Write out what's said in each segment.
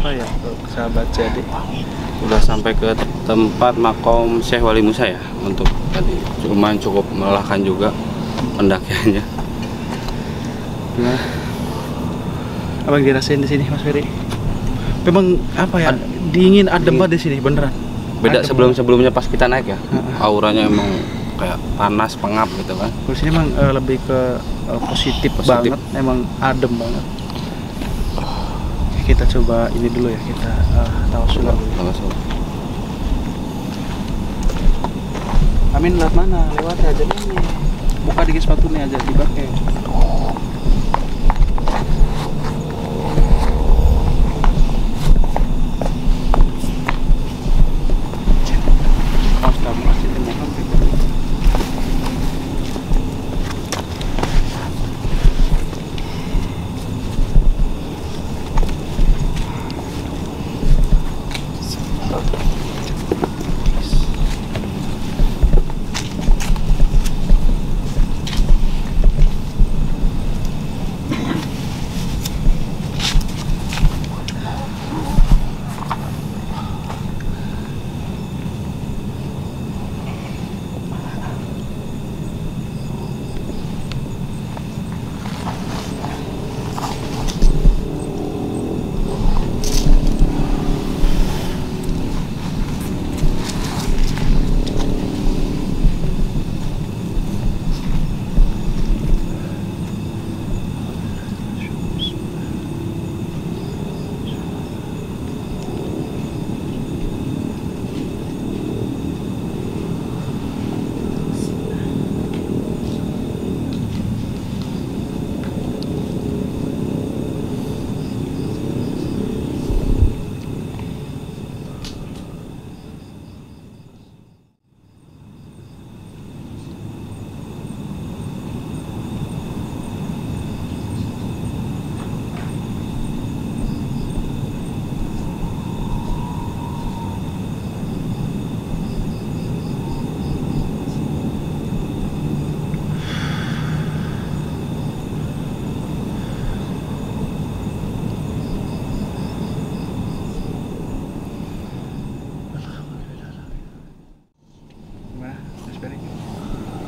Oh ya, sahabat jadi Udah sampai ke tempat makom Syekh Wali Musa ya untuk tadi. Cuman cukup melelahkan juga pendakiannya. nah, apa yang dirasain di sini Mas Ferry? Memang apa ya? Dingin adem banget di sini beneran. Beda Adem. sebelum-sebelumnya pas kita naik ya. Auranya emang kayak panas, pengap gitu kan. Kalau sini emang lebih ke positif banget, emang adem banget. Kita coba ini dulu ya, kita tawasul dulu. Amin lewat mana? Lewat aja ini. Buka dikit sepatunya aja dipakai.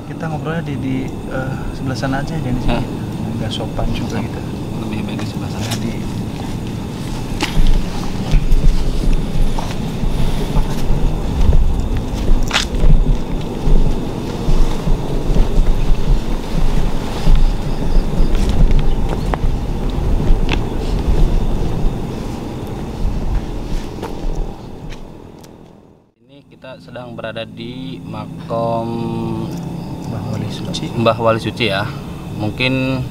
Kita ngobrolnya di sebelah sana aja, jangan di sini. Agak sopan juga gitu. Lebih baik di sebelah sana. Di Ini kita sedang berada di makom Mbah Wali Suci ya. Mungkin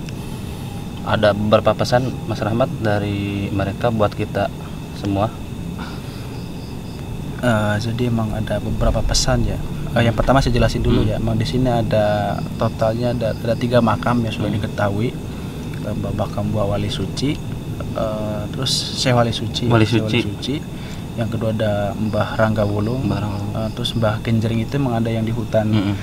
ada beberapa pesan Mas Rahmat dari mereka buat kita semua. Jadi emang ada beberapa pesan ya. Yang pertama saya jelasin dulu ya. Emang di sini ada totalnya ada 3 makam yang sudah diketahui. Makam Mbah Wali Suci, terus Syekh Wali Suci. Yang kedua ada Mbah Rangga Wulung. Terus Mbah Kenjering itu emang ada yang di hutan.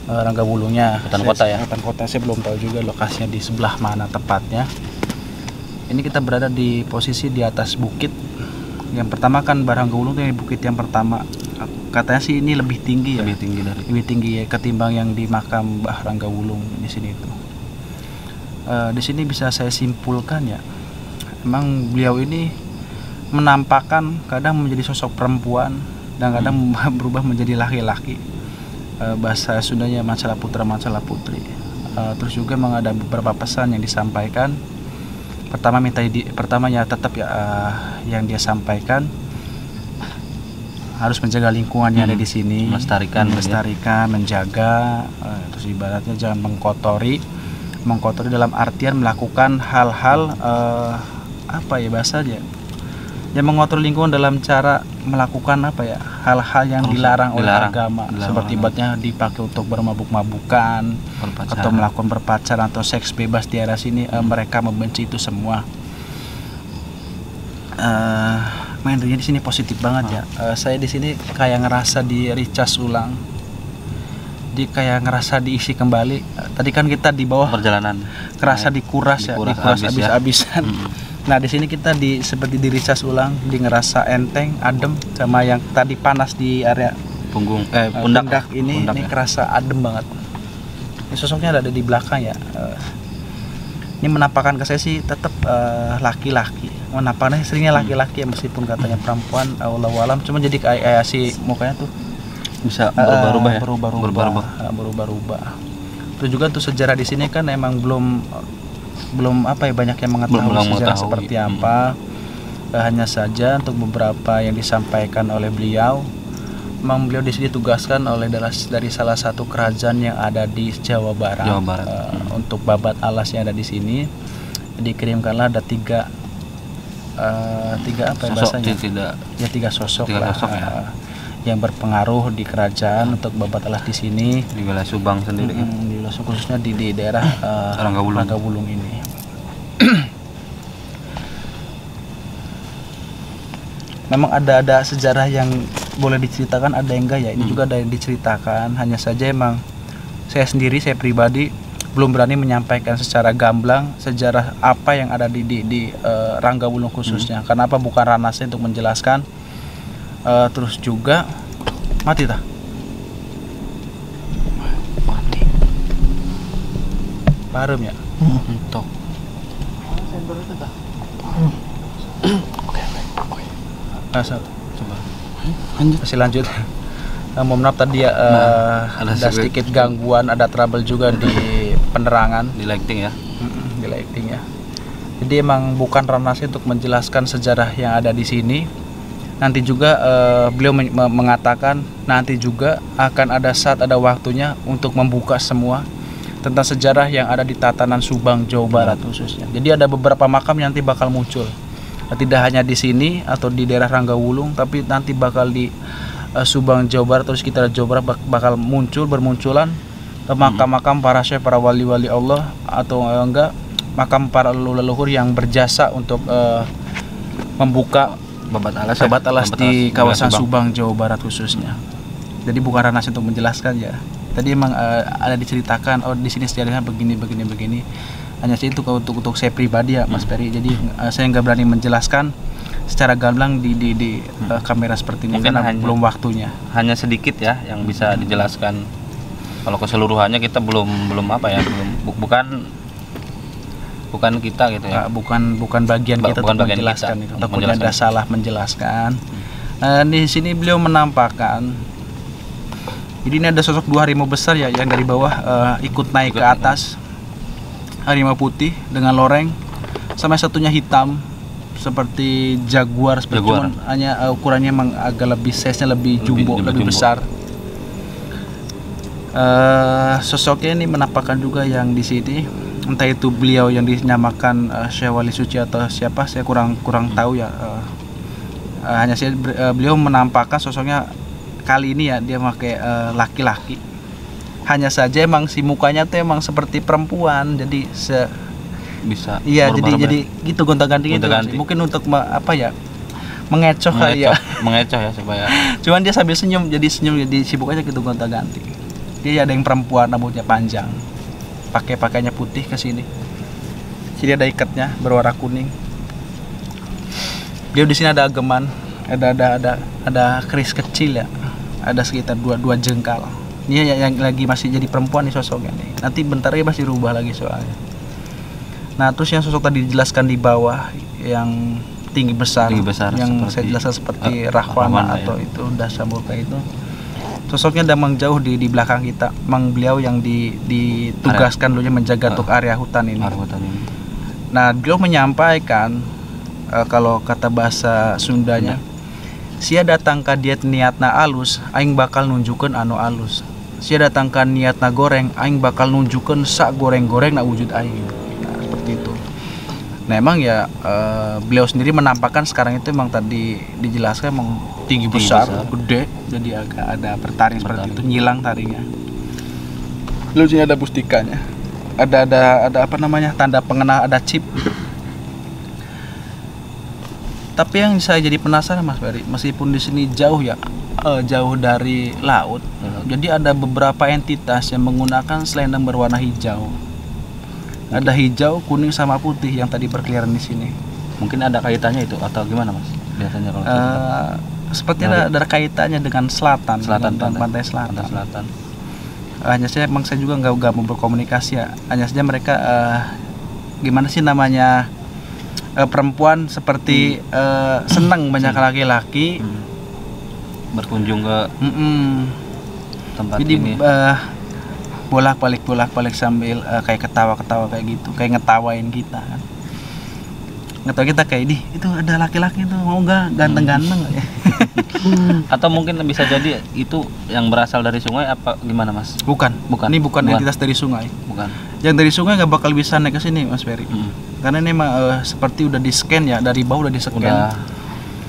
Rangga Wulungnya, hutan kota ya. Hutan kota saya belum tahu juga lokasinya di sebelah mana tepatnya. Ini kita berada di posisi di atas bukit. Yang pertama kan Mbah Rangga Wulung itu bukit yang pertama. Katanya sih ini lebih tinggi ya. Lebih tinggi ya ketimbang yang di makam Mbah Rangga Wulung di sini itu. Di sini bisa saya simpulkan ya. Emang beliau ini menampakkan kadang menjadi sosok perempuan dan kadang berubah menjadi laki-laki. Bahasa Sundanya masalah putra masalah putri. Terus juga memang ada beberapa pesan yang disampaikan. Pertamanya tetap ya yang dia sampaikan harus menjaga lingkungan yang ada di sini, melestarikan, menjaga. Terus ibaratnya jangan mengkotori dalam artian melakukan hal-hal apa ya bahasanya? Yang mengotori lingkungan dalam cara melakukan apa ya hal-hal yang dilarang oleh agama, seperti ibaratnya dipakai untuk bermabuk-mabukan atau melakukan berpacaran atau seks bebas di area sini. Mereka membenci itu semua. Energinya di sini positif banget ya. Saya di sini kayak ngerasa di recharge ulang, kayak ngerasa diisi kembali. Tadi kan kita di bawah perjalanan kerasa dikuras habis-habisan. Nah di sini kita seperti di recharge ulang, di ngerasa enteng, adem, sama yang tadi panas di area Punggung pundak ini pundak ya. kerasa adem banget. Ini sosoknya ada di belakang ya. Ini menampakkan ke saya sih tetap laki-laki. Menampaknya seringnya laki-laki ya, meskipun katanya perempuan, Allahu alam. Cuma jadi kayak si mukanya tuh Bisa berubah-ubah ya. Berubah-ubah. Terus juga tuh sejarah di sini kan emang belum apa ya, banyak yang mengetahui Belum sejarah mengetahui. seperti apa. Hanya saja untuk beberapa yang disampaikan oleh beliau, memang beliau di sini ditugaskan oleh dari salah satu kerajaan yang ada di Jawa Barat, untuk babat alas yang ada di sini. Dikirimkanlah ada tiga apa ya bahasanya? Tiga sosok lah, yang berpengaruh di kerajaan untuk babat alas di sini. Di wilayah Subang sendiri. Di wilayah khususnya di daerah Ranggawulung ini. Memang ada sejarah yang boleh diceritakan, ada yang enggak ya. Ini juga ada yang diceritakan. Hanya saja emang saya pribadi belum berani menyampaikan secara gamblang sejarah apa yang ada di Ranggawulung khususnya. Kenapa bukan ranah saya untuk menjelaskan. Terus juga mati tah. Barem ya. Tok. Coba masih lanjut. Mohon maaf tadi ya, ada sedikit gangguan, ada trouble juga di penerangan, di lighting ya. Di lighting ya. Jadi emang bukan ranah saya untuk menjelaskan sejarah yang ada di sini. Nanti juga beliau mengatakan nanti juga akan ada saat, ada waktunya untuk membuka semua tentang sejarah yang ada di tatanan Subang, Jawa Barat khususnya. Jadi ada beberapa makam yang nanti bakal muncul. Tidak hanya di sini atau di daerah Ranggawulung, tapi nanti bakal di Subang, Jawa Barat, terus kita Jawa Barat bakal bermunculan makam-makam para syekh, para wali-wali Allah, atau enggak makam para leluhur yang berjasa untuk membuka babat alas di kawasan Subang, Jawa Barat khususnya. Jadi bukan ranah untuk menjelaskan ya. Tadi emang ada diceritakan, oh di sini sejarahnya begini. Hanya sih itu untuk saya pribadi ya, Mas Ferry. Jadi saya nggak berani menjelaskan secara gamblang di kamera seperti ini karena belum waktunya. Hanya sedikit ya yang bisa dijelaskan. Kalau keseluruhannya kita belum apa ya, bukan kita gitu ya. Bukan bagian kita untuk menjelaskan itu. Takutnya ada salah menjelaskan. Di sini beliau menampakkan. Jadi ini ada sosok dua harimau besar ya, yang dari bawah ikut naik ke atas. Harimau putih dengan loreng, sama satunya hitam seperti jaguar, cuman hanya ukurannya emang agak lebih size-nya lebih jumbo, lebih besar. Sosoknya ini menampakkan juga yang di sini, entah itu beliau yang dinamakan Syekh Wali Suci atau siapa, saya kurang tahu ya. Hanya saya beliau menampakkan sosoknya kali ini ya, dia pakai laki-laki. Hanya saja emang si mukanya tuh emang seperti perempuan, jadi bisa. Iya, jadi gitu gonta-ganti gitu. Mungkin untuk apa ya? Mengecoh kali ya. Mengecoh ya supaya. Cuman dia sambil senyum, jadi sibuk aja gitu gonta-ganti. Dia ada yang perempuan, rambutnya panjang. Pakainya putih ke sini. Sini ada ikatnya berwarna kuning. Dia di sini ada ageman, ada keris kecil ya. Ada sekitar dua jengkal. Ini yang lagi masih jadi perempuan nih sosoknya nih. Nanti bentar lagi pasti rubah lagi soalnya. Nah, terus yang sosok tadi dijelaskan di bawah yang tinggi besar yang saya jelaskan seperti Rahwana atau ya. Itu Dasamurka itu. Sosoknya memang jauh di belakang kita. Memang beliau yang ditugaskan dulunya menjaga untuk area hutan ini. Nah, beliau menyampaikan kalau kata bahasa Sundanya, sia datang ka diet niatna alus, aing bakal nunjukeun anu alus. Sia datang ka niatna goreng, aing bakal nunjukeun sak goreng-goreng na wujud aing. Nah, seperti itu. Nah, emang ya beliau sendiri menampakkan sekarang itu emang tadi dijelaskan emang tinggi besar, gede, jadi agak ada bertaring seperti itu, nyilang taringnya. Lalu sini ada pustikanya. Ada apa namanya? Tanda pengenal, ada chip. Tapi yang saya jadi penasaran Mas Ferry, meskipun di sini jauh ya, jauh dari laut, jadi ada beberapa entitas yang menggunakan selendang berwarna hijau. Ada hijau, kuning sama putih yang tadi berkeliaran di sini. Mungkin ada kaitannya itu atau gimana Mas? Biasanya kalau sepertinya ada kaitannya dengan selatan, dengan pantai selatan. Hanya saja emang saya juga nggak mau berkomunikasi ya. Hanya saja mereka gimana sih namanya, perempuan seperti senang banyak laki-laki berkunjung ke tempat jadi, ini. bolak-balik sambil kayak ketawa-ketawa kayak gitu, kayak ngetawain kita kan. Ngetawa kita kayak itu ada laki-laki tuh mau nggak ganteng-ganteng ya. Atau mungkin bisa jadi itu yang berasal dari sungai apa gimana Mas? Bukan. Ini bukan entitas dari sungai. Bukan. Yang dari sungai nggak bakal bisa naik ke sini Mas Ferry. Karena ini emang seperti udah di scan ya, dari bawah udah di scan.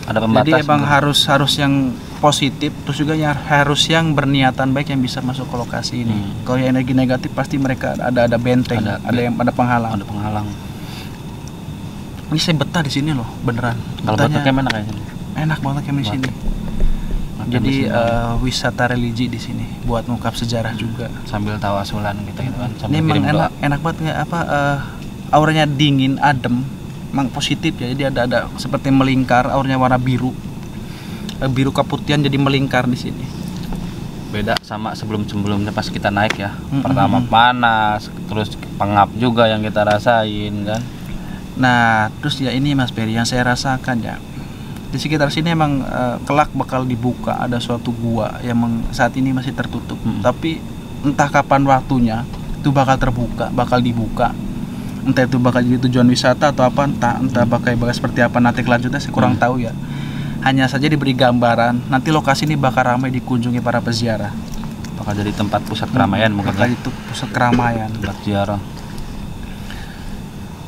Ada pembatas. Jadi emang harus yang positif, terus juga harus yang berniatan baik yang bisa masuk ke lokasi ini. Kalau yang energi negatif pasti mereka ada benteng, ada penghalang. Ada penghalang. Ini saya betah di sini loh, beneran. Kalau betahnya enak kayaknya. Enak banget kayak di sini. Jadi wisata religi di sini, buat ngungkap sejarah juga. Sambil tawasulan gitu kan. Ini emang enak banget nggak auranya dingin, adem, emang positif ya. Jadi ada seperti melingkar, auranya warna biru keputihan jadi melingkar di sini. Beda sama sebelumnya pas kita naik ya. Pertama panas, terus pengap juga yang kita rasain kan. Nah, terus ya ini Mas Ferry yang saya rasakan ya. Di sekitar sini emang kelak bakal dibuka, ada suatu gua yang saat ini masih tertutup. Tapi entah kapan waktunya itu bakal terbuka, bakal dibuka. Entah itu bakal jadi tujuan wisata atau apa, entah bakal seperti apa nanti kelanjutnya saya kurang tahu ya. Hanya saja diberi gambaran, nanti lokasi ini bakal ramai dikunjungi para peziarah. Bakal jadi tempat pusat keramaian mungkin. Bakal itu pusat keramaian, tempat ziarah.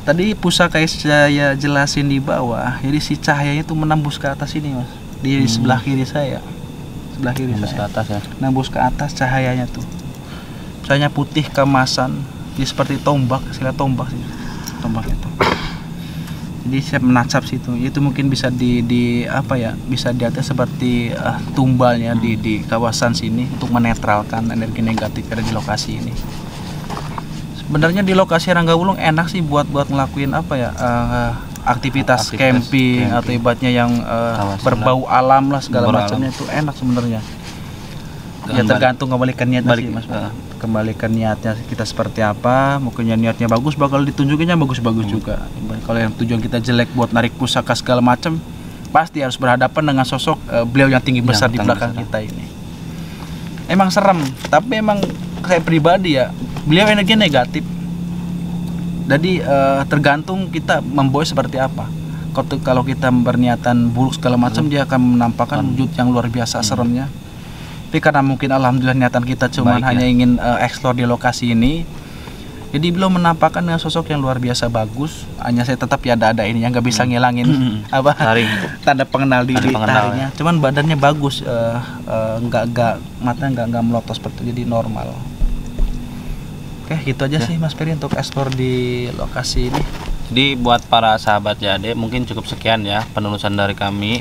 Tadi pusaka kayak saya jelasin di bawah, jadi si cahayanya itu menembus ke atas ini Mas, di sebelah kiri saya. Sebelah kiri nembus ke atas ya. Nembus ke atas cahayanya tuh. Cahayanya putih keemasan, dia seperti tombak, sila tombak sih. Tombak itu. Jadi saya menatap situ. Itu mungkin bisa bisa dilihat seperti tumbalnya di kawasan sini untuk menetralkan energi negatif yang ada di lokasi ini. Sebenarnya di lokasi Ranggawulung enak sih buat ngelakuin aktivitas camping atau ibaratnya yang berbau alam lah segala macamnya, itu enak sebenarnya. Ya tergantung kembali ke niatnya sih Mas. Kembali ke niatnya kita seperti apa. Mungkin niatnya bagus bakal ditunjukinnya bagus-bagus juga. Kalau yang tujuan kita jelek buat narik pusaka segala macam, pasti harus berhadapan dengan sosok beliau yang tinggi besar di belakang kita ini. Emang serem, tapi emang saya pribadi ya, beliau energi negatif. Jadi tergantung kita membawa seperti apa. Kalau kita berniatan buruk segala macam, dia akan menampakkan wujud yang luar biasa seremnya. Tapi karena mungkin alhamdulillah niatan kita cuma hanya ingin eksplor di lokasi ini, jadi beliau menampakkan dengan sosok yang luar biasa bagus. Hanya saya tetap ya ada ini yang nggak bisa ngilangin tanda pengenal diri tarinya. Cuman badannya bagus, matanya nggak melotos seperti itu, jadi normal. Oke, gitu aja sih Mas Ferry untuk eksplor di lokasi ini. Jadi buat para sahabat JAD mungkin cukup sekian ya penelusuran dari kami.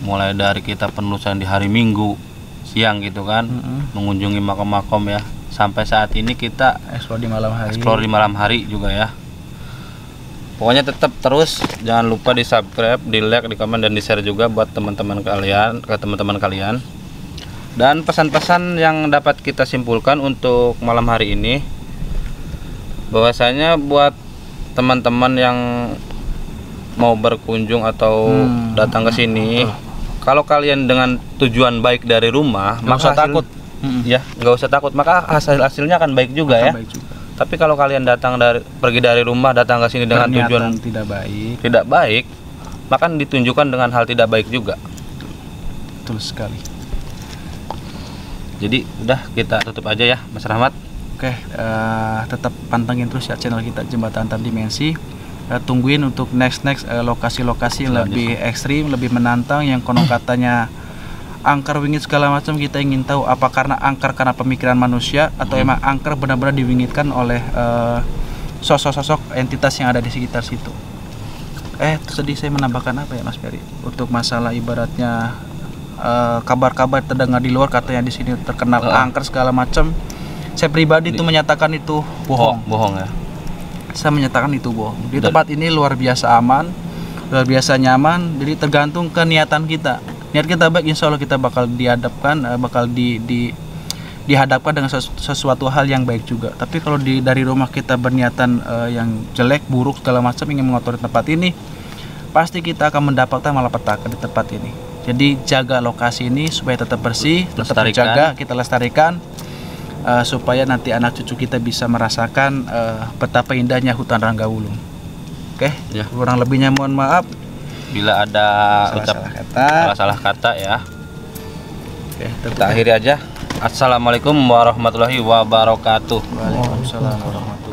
Mulai dari kita penelusuran di hari Minggu siang gitu kan, mengunjungi makom-makom ya. Sampai saat ini kita eksplor di malam hari. Eksplor di malam hari juga ya. Pokoknya tetap terus jangan lupa di subscribe, di like, di komen dan di share juga buat teman-teman kalian. Dan pesan-pesan yang dapat kita simpulkan untuk malam hari ini, bahwasanya buat teman-teman yang mau berkunjung atau datang ke sini, kalau kalian dengan tujuan baik dari rumah, nggak usah takut. Ya, nggak usah takut, maka hasilnya akan baik juga ya. Tapi kalau kalian pergi dari rumah datang ke sini dengan tujuan tidak baik, maka ditunjukkan dengan hal tidak baik juga. Betul sekali. Jadi udah kita tutup aja ya Mas Rahmat. Oke, tetap pantengin terus ya channel kita Jembatan Antar Dimensi. Tungguin untuk next lokasi-lokasi yang lebih ekstrim, lebih menantang, yang konon katanya angker wingit segala macam. Kita ingin tahu apa karena angker karena pemikiran manusia atau emang angker benar-benar diwingitkan oleh sosok-sosok entitas yang ada di sekitar situ. Tadi saya menambahkan apa ya Mas Ferry untuk masalah ibaratnya kabar-kabar terdengar di luar katanya di sini terkenal angker segala macam. Saya pribadi itu menyatakan itu bohong. Bohong ya. Saya menyatakan itu bohong. Di tempat ini luar biasa aman, luar biasa nyaman. Jadi tergantung ke niatan kita. Niat kita baik, insya Allah kita bakal dihadapkan, bakal dihadapkan dengan sesuatu hal yang baik juga. Tapi kalau dari rumah kita berniatan yang jelek, buruk, segala macam, ingin mengotori tempat ini, pasti kita akan mendapatkan malapetaka di tempat ini. Jadi jaga lokasi ini supaya tetap bersih, tetap terjaga, kita lestarikan, supaya nanti anak cucu kita bisa merasakan betapa indahnya hutan Ranggawulung. Oke, ya. Kurang lebihnya mohon maaf bila ada salah kata ya. Oke, kita akhiri aja. Assalamualaikum warahmatullahi wabarakatuh. Waalaikumsalam warahmatullahi wabarakatuh.